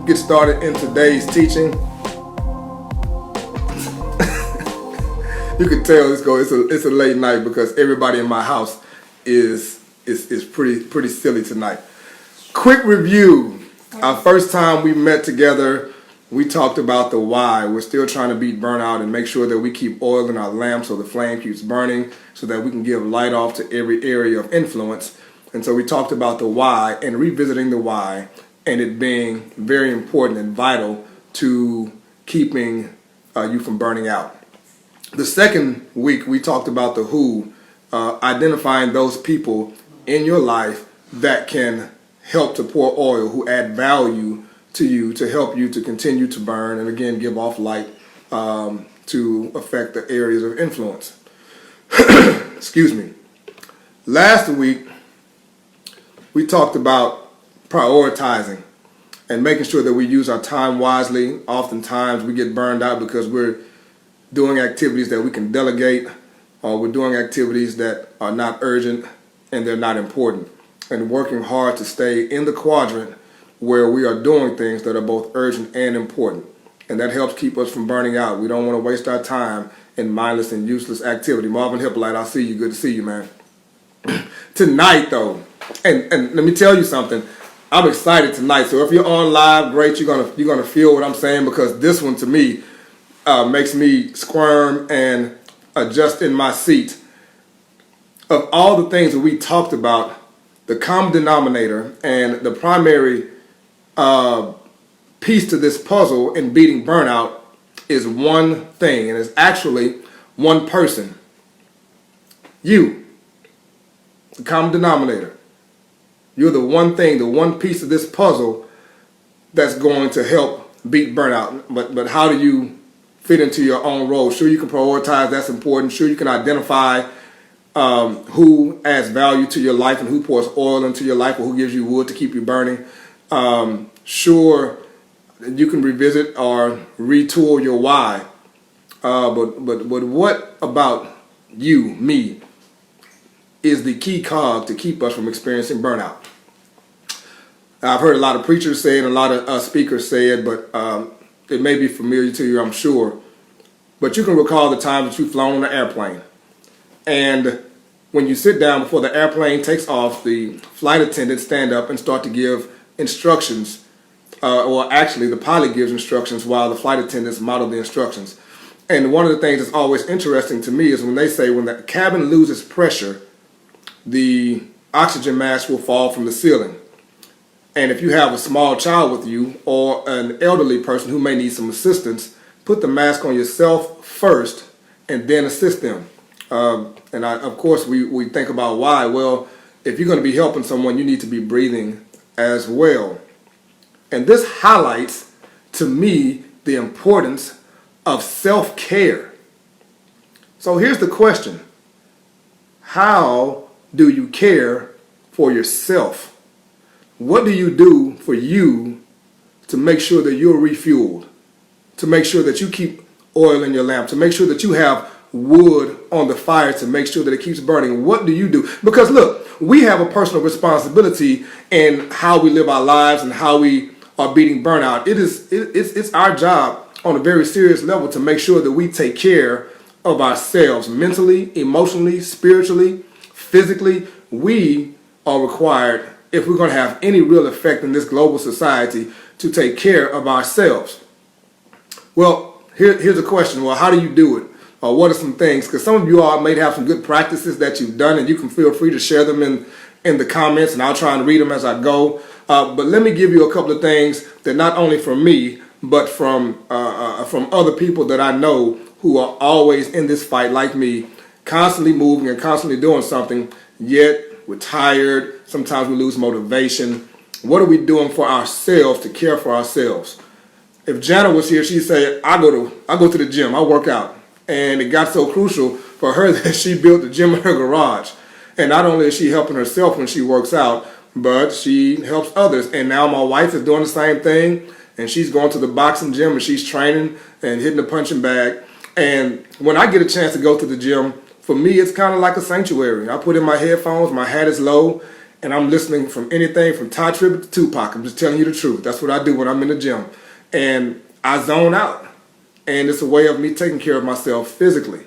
Get started in today's teaching. You can tell it's a late night because everybody in my house is pretty silly tonight. Quick review. Our first time we met together, we talked about the why. We're still trying to beat burnout and make sure that we keep oil in our lamp so the flame keeps burning so that we can give light off to every area of influence. And so we talked about the why and revisiting the why and it being very important and vital to keeping you from burning out. The second week we talked about the who, identifying those people in your life that can help to pour oil, who add value to you to help you to continue to burn and again give off light to affect the areas of influence. Excuse me. Last week we talked about prioritizing and making sure that we use our time wisely. Oftentimes we get burned out because we're doing activities that we can delegate or we're doing activities that are not urgent and they're not important. And working hard to stay in the quadrant where we are doing things that are both urgent and important. And that helps keep us from burning out. We don't want to waste our time in mindless and useless activity. Marvin Hippolyte, I see you. Good to see you, man. Tonight, though, and let me tell you something. I'm excited tonight. So if you're on live, great. You're gonna feel what I'm saying because this one to me makes me squirm and adjust in my seat. Of all the things that we talked about, the common denominator and the primary piece to this puzzle in beating burnout is one thing, and it's actually one person. You, the common denominator. You're the one thing, the one piece of this puzzle that's going to help beat burnout. But how do you fit into your own role? Sure, you can prioritize, that's important. Sure, you can identify who adds value to your life and who pours oil into your life or who gives you wood to keep you burning. Sure, you can revisit or retool your why. But what about you, me, is the key cog to keep us from experiencing burnout? I've heard a lot of preachers say it, a lot of speakers say it, but it may be familiar to you, I'm sure. But you can recall the times that you've flown on an airplane. And when you sit down before the airplane takes off, the flight attendants stand up and start to give instructions, or actually the pilot gives instructions while the flight attendants model the instructions. And one of the things that's always interesting to me is when they say when the cabin loses pressure, the oxygen mask will fall from the ceiling. And if you have a small child with you or an elderly person who may need some assistance, put the mask on yourself first and then assist them. Of course, we think about why. Well, if you're going to be helping someone, you need to be breathing as well. And this highlights, to me, the importance of self-care. So here's the question. How do you care for yourself? What do you do for you to make sure that you're refueled, to make sure that you keep oil in your lamp, to make sure that you have wood on the fire to make sure that it keeps burning? What do you do? Because look, we have a personal responsibility in how we live our lives and how we are beating burnout. It's our job on a very serious level to make sure that we take care of ourselves mentally, emotionally, spiritually, physically. We are required, if we're going to have any real effect in this global society, to take care of ourselves. Well, here's a question. Well, how do you do it? Or what are some things? Because some of you all may have some good practices that you've done, and you can feel free to share them in the comments, and I'll try and read them as I go. But let me give you a couple of things that not only from me, but from other people that I know who are always in this fight like me, constantly moving and constantly doing something, yet we're tired. Sometimes we lose motivation. What are we doing for ourselves to care for ourselves? If Jana was here, she'd say, I go to the gym, I work out. And it got so crucial for her that she built the gym in her garage. And not only is she helping herself when she works out, but she helps others. And now my wife is doing the same thing. And she's going to the boxing gym and she's training and hitting the punching bag. And when I get a chance to go to the gym, for me, it's kind of like a sanctuary. I put in my headphones, my hat is low, and I'm listening from anything from Ty Tribbett to Tupac. I'm just telling you the truth. That's what I do when I'm in the gym. And I zone out. And it's a way of me taking care of myself physically.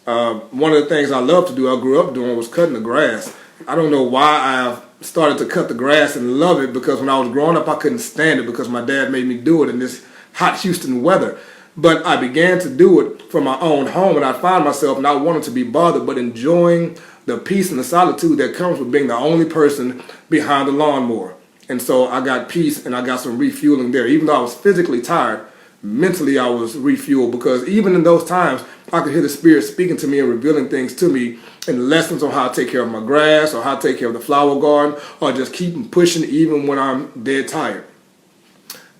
One of the things I love to do, I grew up doing, was cutting the grass. I don't know why I started to cut the grass and love it, because when I was growing up, I couldn't stand it because my dad made me do it in this hot Houston weather. But I began to do it for my own home, and I found myself not wanting to be bothered, but enjoying the peace and the solitude that comes with being the only person behind the lawnmower. And so I got peace and I got some refueling there. Even though I was physically tired, mentally I was refueled, because even in those times, I could hear the Spirit speaking to me and revealing things to me, and lessons on how to take care of my grass, or how to take care of the flower garden, or just keep pushing even when I'm dead tired.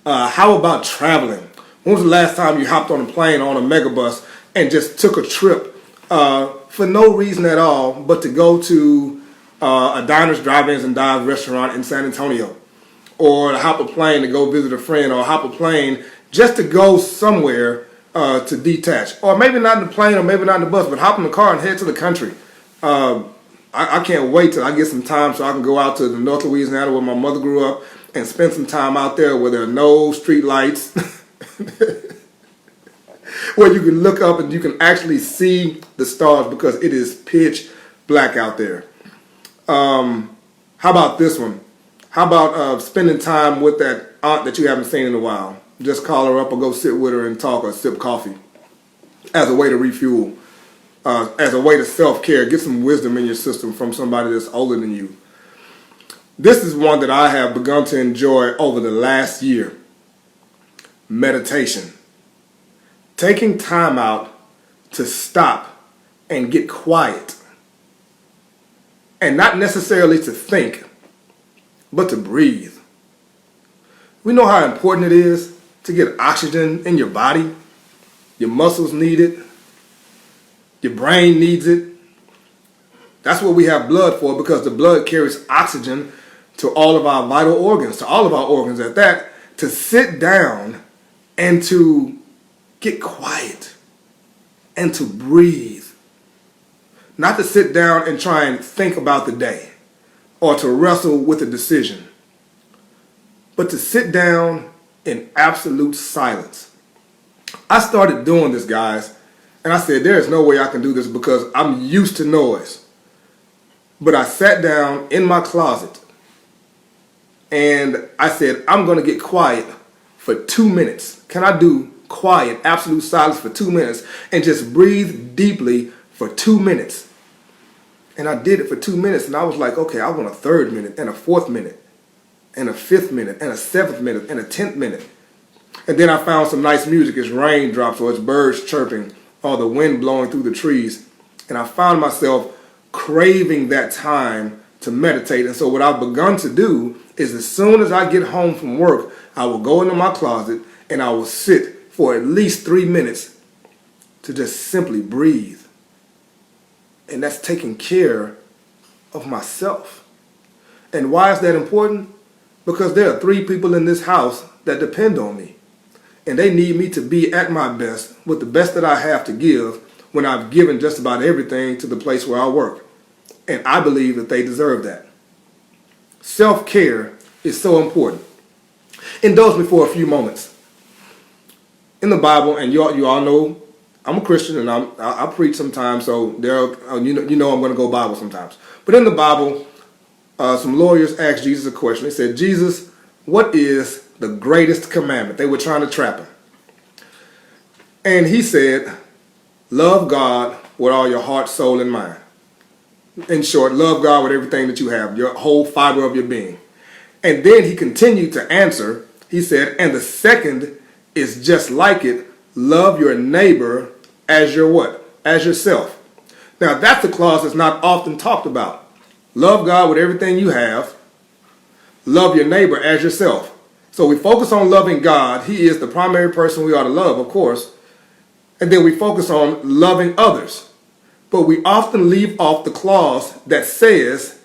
How about traveling? When was the last time you hopped on a plane or on a megabus and just took a trip for no reason at all, but to go to a diners, drive-ins, and dives restaurant in San Antonio? Or to hop a plane to go visit a friend, or hop a plane just to go somewhere to detach. Or maybe not in the plane, or maybe not in the bus, but hop in the car and head to the country. I can't wait till I get some time so I can go out to the North Louisiana where my mother grew up and spend some time out there where there are no street lights, where you can look up and you can actually see the stars, because it is pitch black out there. How about this one? How about spending time with that aunt that you haven't seen in a while? Just call her up or go sit with her and talk, or sip coffee, as a way to refuel, as a way to self-care. Get some wisdom in your system from somebody that's older than you. This is one that I have begun to enjoy over the last year. Meditation. Taking time out to stop and get quiet. And not necessarily to think, but to breathe. We know how important it is to get oxygen in your body. Your muscles need it. Your brain needs it. That's what we have blood for, because the blood carries oxygen to all of our vital organs, to all of our organs at that. To sit down and to get quiet and to breathe. Not to sit down and try and think about the day or to wrestle with a decision, but to sit down in absolute silence. I started doing this, guys, and I said, there is no way I can do this because I'm used to noise. But I sat down in my closet and I said, I'm going to get quiet for 2 minutes. Can I do quiet, absolute silence for 2 minutes and just breathe deeply for 2 minutes? And I did it for 2 minutes, and I was like, okay, I want a third minute and a fourth minute and a fifth minute and a seventh minute and a 10th minute. And then I found some nice music. It's raindrops or it's birds chirping or the wind blowing through the trees. And I found myself craving that time to meditate. And so what I've begun to do is, as soon as I get home from work, I will go into my closet and I will sit for at least 3 minutes to just simply breathe. And that's taking care of myself. And why is that important? Because there are 3 people in this house that depend on me. And they need me to be at my best, with the best that I have to give, when I've given just about everything to the place where I work. And I believe that they deserve that. Self-care is so important. Indulge me for a few moments. In the Bible, and you all know I'm a Christian and I preach sometimes, so you know I'm going to go Bible sometimes. But in the Bible, some lawyers asked Jesus a question. They said, Jesus, what is the greatest commandment? They were trying to trap him. And he said, love God with all your heart, soul, and mind. In short, love God with everything that you have, your whole fiber of your being. And then he continued to answer. He said, and the second is just like it. Love your neighbor as your what? As yourself. Now that's a clause that's not often talked about. Love God with everything you have. Love your neighbor as yourself. So we focus on loving God. He is the primary person we ought to love, of course. And then we focus on loving others. But we often leave off the clause that says,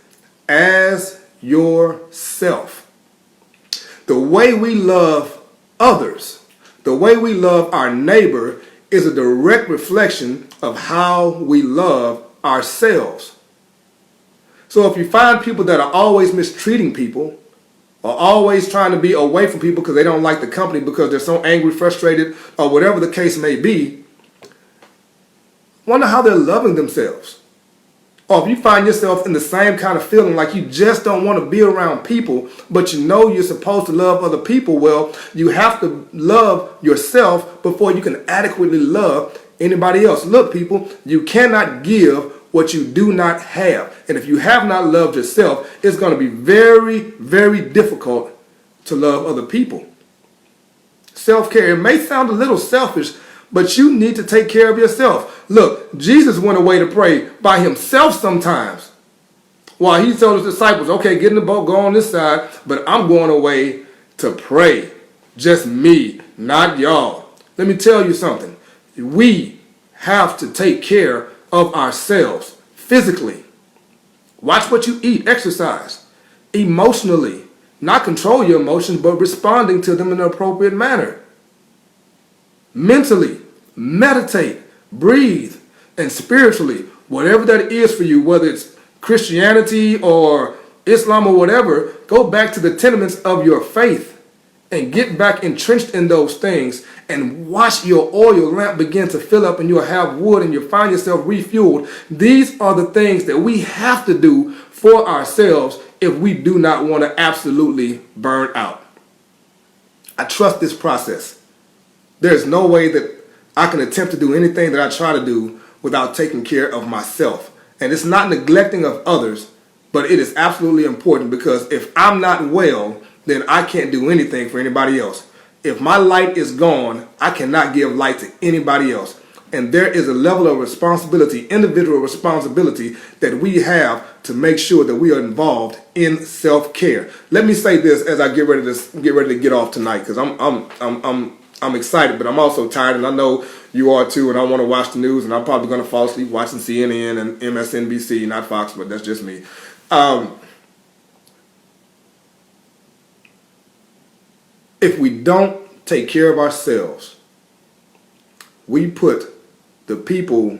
as yourself. The way we love others, the way we love our neighbor, is a direct reflection of how we love ourselves. So if you find people that are always mistreating people, or always trying to be away from people because they don't like the company because they're so angry, frustrated, or whatever the case may be, wonder how they're loving themselves. Or if you find yourself in the same kind of feeling like you just don't want to be around people, but you know you're supposed to love other people, well, you have to love yourself before you can adequately love anybody else. Look, people, you cannot give what you do not have. And if you have not loved yourself, it's going to be very, very difficult to love other people. Self-care, it may sound a little selfish, but you need to take care of yourself. Look, Jesus went away to pray by himself sometimes. While he told his disciples, okay, get in the boat, go on this side, but I'm going away to pray. Just me, not y'all. Let me tell you something. We have to take care of ourselves physically. Watch what you eat, exercise. Emotionally, not control your emotions, but responding to them in an appropriate manner. Mentally, meditate, breathe, and spiritually, whatever that is for you, whether it's Christianity or Islam or whatever, go back to the tenements of your faith and get back entrenched in those things and watch your oil lamp begin to fill up and you'll have wood and you'll find yourself refueled. These are the things that we have to do for ourselves if we do not want to absolutely burn out. I trust this process. There's no way that I can attempt to do anything that I try to do without taking care of myself. And it's not neglecting of others, but it is absolutely important because if I'm not well, then I can't do anything for anybody else. If my light is gone, I cannot give light to anybody else. And there is a level of responsibility, individual responsibility, that we have to make sure that we are involved in self-care. Let me say this as I get ready to get off tonight, because I'm excited, but I'm also tired, and I know you are too, and I want to watch the news, and I'm probably going to fall asleep watching CNN and MSNBC, not Fox, but that's just me. If we don't take care of ourselves, we put the people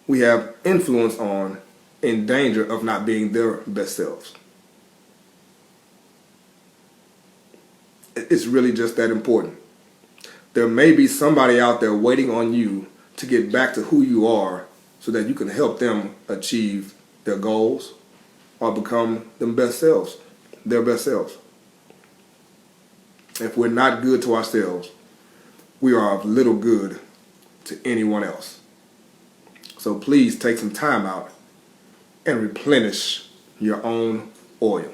we have influence on in danger of not being their best selves. It's really just that important. There may be somebody out there waiting on you to get back to who you are so that you can help them achieve their goals or become their best selves. If we're not good to ourselves, we are of little good to anyone else. So please take some time out and replenish your own oil.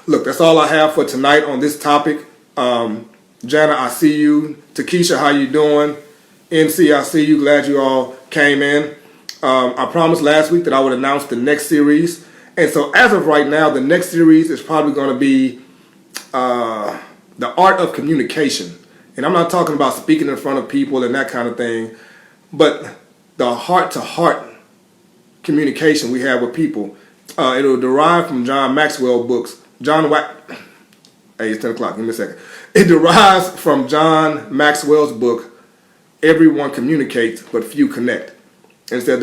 Look, that's all I have for tonight on this topic. Jana, I see you. Takesha, how you doing? NC, I see you. Glad you all came in. I promised last week that I would announce the next series. And so as of right now, the next series is probably going to be the art of communication. And I'm not talking about speaking in front of people and that kind of thing, but the heart-to-heart communication we have with people. It'll derive from John Maxwell books. Hey, it's 10 o'clock. Give me a second. It derives from John Maxwell's book, Everyone Communicates, but Few Connect. And so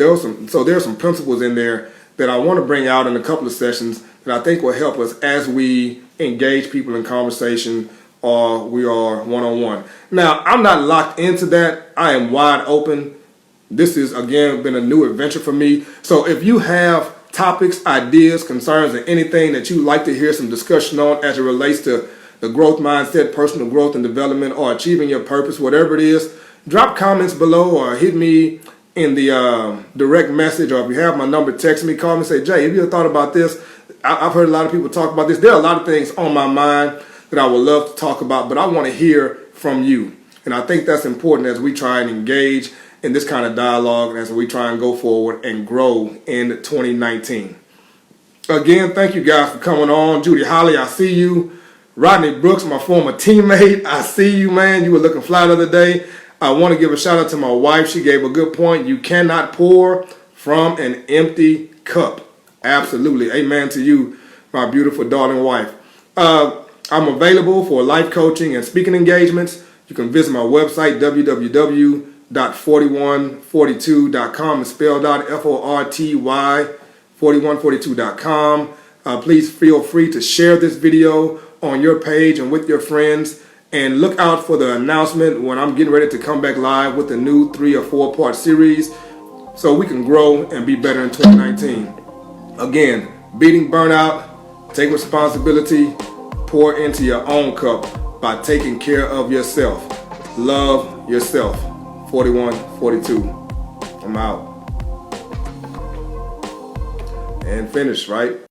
there are some principles in there that I want to bring out in a couple of sessions that I think will help us as we engage people in conversation or we are one-on-one. Now, I'm not locked into that. I am wide open. This has, again, been a new adventure for me. So if you have topics, ideas, concerns, and anything that you'd like to hear some discussion on as it relates to the growth mindset, personal growth and development, or achieving your purpose, whatever it is, drop comments below or hit me in the direct message, or if you have my number, text me, call me, say, Jay, have you ever thought about this? I've heard a lot of people talk about this. There are a lot of things on my mind that I would love to talk about, but I want to hear from you. And I think that's important as we try and engage in this kind of dialogue and as we try and go forward and grow in 2019. Again, thank you guys for coming on. Judy Holly, I see you. Rodney Brooks, my former teammate, I see you, man. You were looking fly the other day. I want to give a shout out to my wife. She gave a good point. You cannot pour from an empty cup. Absolutely. Amen to you, my beautiful darling wife. I'm available for life coaching and speaking engagements. You can visit my website, www.4142.com. It's spelled out FORTY, 4142.com. Please feel free to share this video on your page and with your friends. And look out for the announcement when I'm getting ready to come back live with a new 3 or 4 part series so we can grow and be better in 2019. Again, beating burnout, take responsibility, pour into your own cup by taking care of yourself. Love yourself. 4142. I'm out. And finish, right?